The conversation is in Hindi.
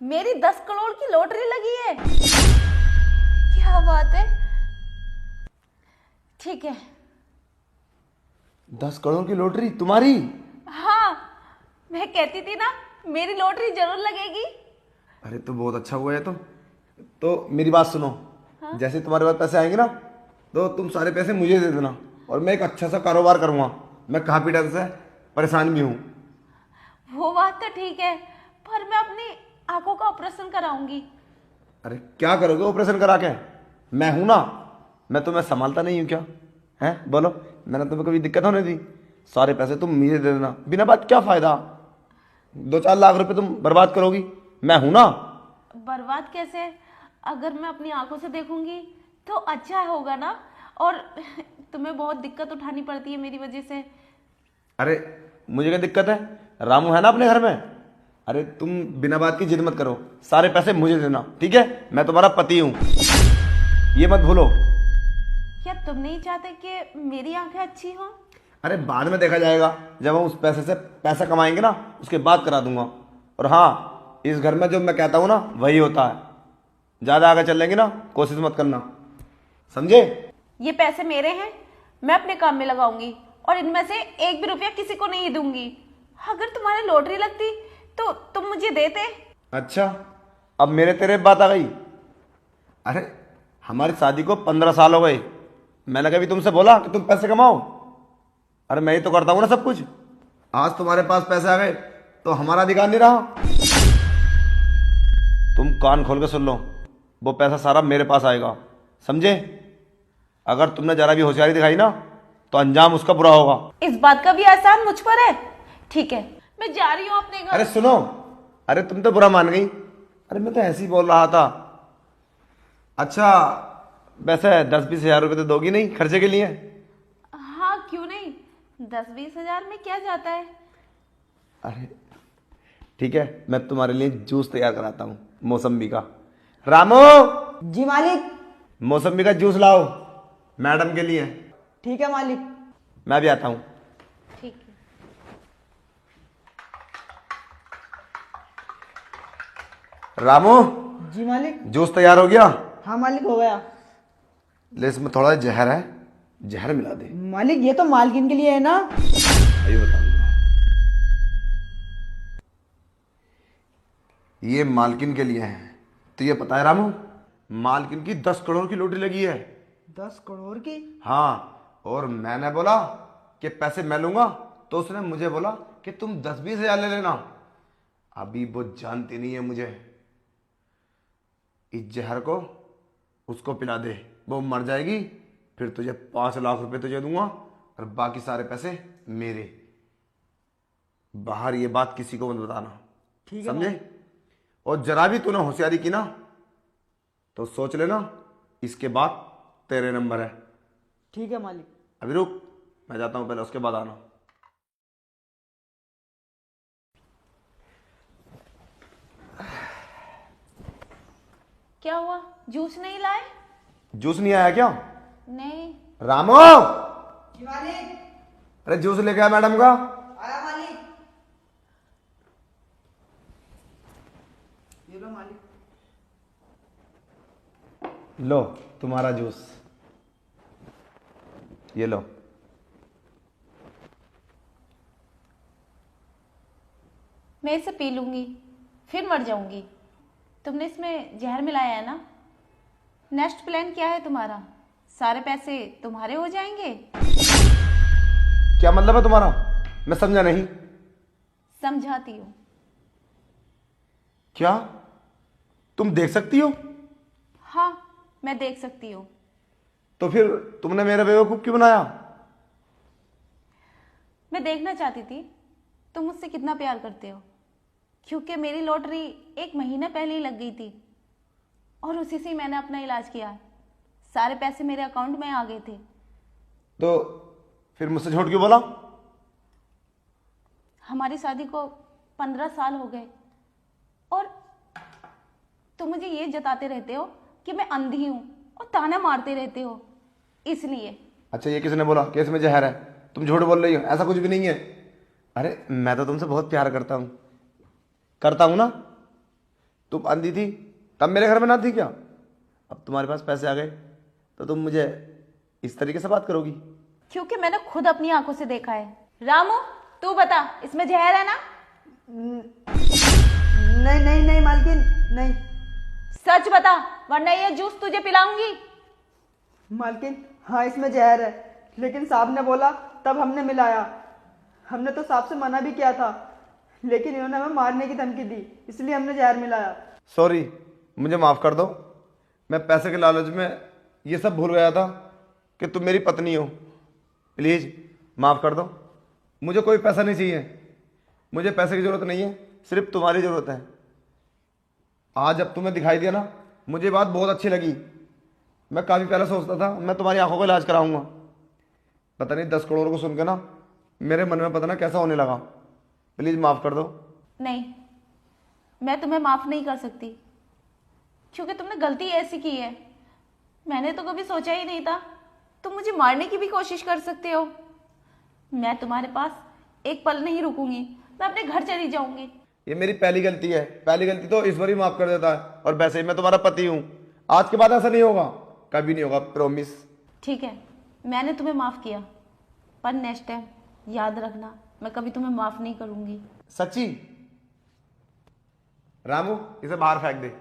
मेरी 10 करोड़ की लॉटरी लगी है। क्या बात है। ठीक है। 10 करोड़ की लॉटरी तुम्हारी? हाँ, मैं कहती थी ना मेरी लॉटरी जरूर लगेगी। अरे तो बहुत अच्छा हुआ है। तो मेरी बात सुनो। जैसे तुम्हारे पास पैसे आएंगे ना, तो तुम सारे पैसे मुझे दे देना, और मैं एक अच्छा सा कारोबार करूंगा। मैं काफी टाइम से परेशान भी हूँ। वो बात तो ठीक है, पर मैं अपनी आंखों का ऑपरेशन कराऊंगी। अरे क्या करोगे ऑपरेशन करा के? मैं हूं ना। मैं तुम्हें संभालता नहीं हूं क्या? हैं बोलो। मैंने तुम्हें कभी दिक्कत होने दी? सारे पैसे तुम मुझे दे देना, बिना बात क्या फायदा? 2-4 लाख रुपए तुम बर्बाद करोगी, मैं हूं ना। बर्बाद कैसे? अगर मैं अपनी आंखों से देखूंगी तो अच्छा होगा ना। और तुम्हें बहुत दिक्कत उठानी पड़ती है मेरी वजह से। अरे मुझे क्या दिक्कत है? रामू है ना अपने घर में। अरे तुम बिना बात की जिद मत करो, सारे पैसे मुझे देना, ठीक है? मैं तुम्हारा पति हूं, ये मत भूलो। क्या तुम नहीं चाहते कि मेरी आंखें अच्छी हों? अरे बाद में देखा जाएगा, जब हम उस पैसे से पैसा कमाएंगे ना, उसके बाद करा दूंगा। और हाँ, इस घर में जो मैं कहता हूँ ना वही होता है। ज्यादा आगे चल लेंगे ना, कोशिश मत करना, समझे? ये पैसे मेरे हैं, मैं अपने काम में लगाऊंगी और इनमें से एक भी रुपया किसी को नहीं दूंगी। अगर तुम्हारी लॉटरी लगती तो तुम मुझे देते। अच्छा, अब मेरे तेरे बात आ गई। अरे हमारी शादी को 15 साल हो गए। मैंने कभी तुमसे बोला कि तुम पैसे कमाओ? अरे मैं ही तो करता हूँ ना सब कुछ। आज तुम्हारे पास पैसे आ गए तो हमारा अधिकार नहीं रहा। तुम कान खोल के सुन लो, वो पैसा सारा मेरे पास आएगा, समझे? अगर तुमने जरा भी होशियारी दिखाई ना, तो अंजाम उसका बुरा होगा। इस बात का भी एहसान मुझ पर है। ठीक है, मैं जा रही हूँ अपने घर। अरे सुनो, अरे तुम तो बुरा मान गई। अरे मैं तो ऐसे ही बोल रहा था। अच्छा, वैसे 10-20 हज़ार रुपये तो दोगी नहीं खर्चे के लिए? हाँ, क्यों नहीं। 10-20 हजार में क्या जाता है। अरे ठीक है, मैं तुम्हारे लिए जूस तैयार कराता हूँ मौसम्बी का। रामू, जी मालिक। मौसम्बी का जूस लाओ मैडम के लिए। ठीक है मालिक। मैं भी आता हूँ। ठीक है। रामू, जी मालिक। जूस तैयार हो गया? हाँ मालिक, हो गया। ले, इसमें थोड़ा जहर है, जहर मिला दे। मालिक ये तो मालकिन के लिए है ना? अभी बताऊंगा। ये मालकिन के लिए है। तो ये पता है रामू, मालकिन की 10 करोड़ की लॉटरी लगी है। 10 करोड़ की? हाँ, और मैंने बोला कि पैसे मैं लूंगा, तो उसने मुझे बोला कि तुम 10-20 हज़ार ले लेना। अभी वो जानती नहीं है मुझे। इस जहर को उसको पिला दे, वो मर जाएगी, फिर तुझे 5 लाख रुपए तुझे दूंगा, और बाकी सारे पैसे मेरे। बाहर ये बात किसी को मत बताना, ठीक है समझे? और जरा भी तूने होशियारी की ना, तो सोच लेना इसके बाद तेरे नंबर है। ठीक है मालिक। अभी रुक, मैं जाता हूं, पहले उसके बाद आना। क्या हुआ, जूस नहीं लाए? जूस नहीं आया क्या? नहीं। रामो, जी मालिक। अरे जूस लेके आ मैडम का। आया मालिक। ये लो मालिक। लो तुम्हारा जूस, ये लो। मैं इसे पी लूंगी, फिर मर जाऊंगी। तुमने इसमें जहर मिलाया है ना। नेक्स्ट प्लान क्या है तुम्हारा? सारे पैसे तुम्हारे हो जाएंगे? क्या मतलब है तुम्हारा? मैं समझा नहीं। समझाती हूँ। क्या तुम देख सकती हो? हाँ, मैं देख सकती हूँ। तो फिर तुमने मेरा बेवकूफ क्यों बनाया? मैं देखना चाहती थी तुम मुझसे कितना प्यार करते हो, क्योंकि मेरी लॉटरी 1 महीना पहले ही लग गई थी और उसी से ही मैंने अपना इलाज किया। सारे पैसे मेरे अकाउंट में आ गए थे। तो फिर मुझसे झूठ क्यों बोला? हमारी शादी को 15 साल हो गए और तुम मुझे ये जताते रहते हो कि मैं अंधी हूं और ताना मारते रहते हो, इसलिए। अच्छा, ये किसने बोला कि इसमें जहर है? तुम झूठ बोल रही हो, ऐसा कुछ भी नहीं है। अरे मैं तो तुमसे बहुत प्यार करता हूँ ना। तुम अंधी थी तब मेरे घर में ना थी क्या? अब तुम्हारे पास पैसे आ गए तो तुम मुझे इस तरीके से बात करोगी? क्योंकि मैंने खुद अपनी आंखों से देखा है। रामू, तू बता, इसमें जहर है ना? नहीं नहीं नहीं मालकिन, नहीं। सच बता, वरना ये जूस तुझे पिलाऊंगी। मालकिन, हाँ इसमें जहर है, लेकिन साहब ने बोला तब हमने मिलाया। हमने तो साहब से मना भी किया था, लेकिन इन्होंने हमें मारने की धमकी दी, इसलिए हमने जहर मिलाया। सॉरी, मुझे माफ़ कर दो। मैं पैसे के लालच में ये सब भूल गया था कि तुम मेरी पत्नी हो। प्लीज़ माफ़ कर दो। मुझे कोई पैसा नहीं चाहिए, मुझे पैसे की ज़रूरत नहीं है, सिर्फ तुम्हारी ज़रूरत है। आज जब तुम्हें दिखाई दिया ना, मुझे बात बहुत अच्छी लगी। मैं काफ़ी पहले सोचता था मैं तुम्हारी आंखों का इलाज कराऊंगा। पता नहीं 10 करोड़ को सुन के ना मेरे मन में पता ना कैसा होने लगा। प्लीज़ माफ़ कर दो। नहीं, मैं तुम्हें माफ नहीं कर सकती, क्योंकि तुमने गलती ऐसी की है। मैंने तो कभी सोचा ही नहीं था तुम मुझे मारने की भी कोशिश कर सकते हो। मैं तुम्हारे पास एक पल नहीं रुकूंगी, मैं अपने घर चली जाऊंगी। ये मेरी पहली गलती है, पहली गलती तो ईश्वर ही माफ़ कर देता है। और वैसे ही मैं तुम्हारा पति हूँ, आज के बाद ऐसा नहीं होगा, कभी नहीं होगा, प्रॉमिस। ठीक है, मैंने तुम्हें माफ किया, पर नेक्स्ट टाइम याद रखना, मैं कभी तुम्हें माफ नहीं करूंगी। सच्ची? रामू, इसे बाहर फेंक दे।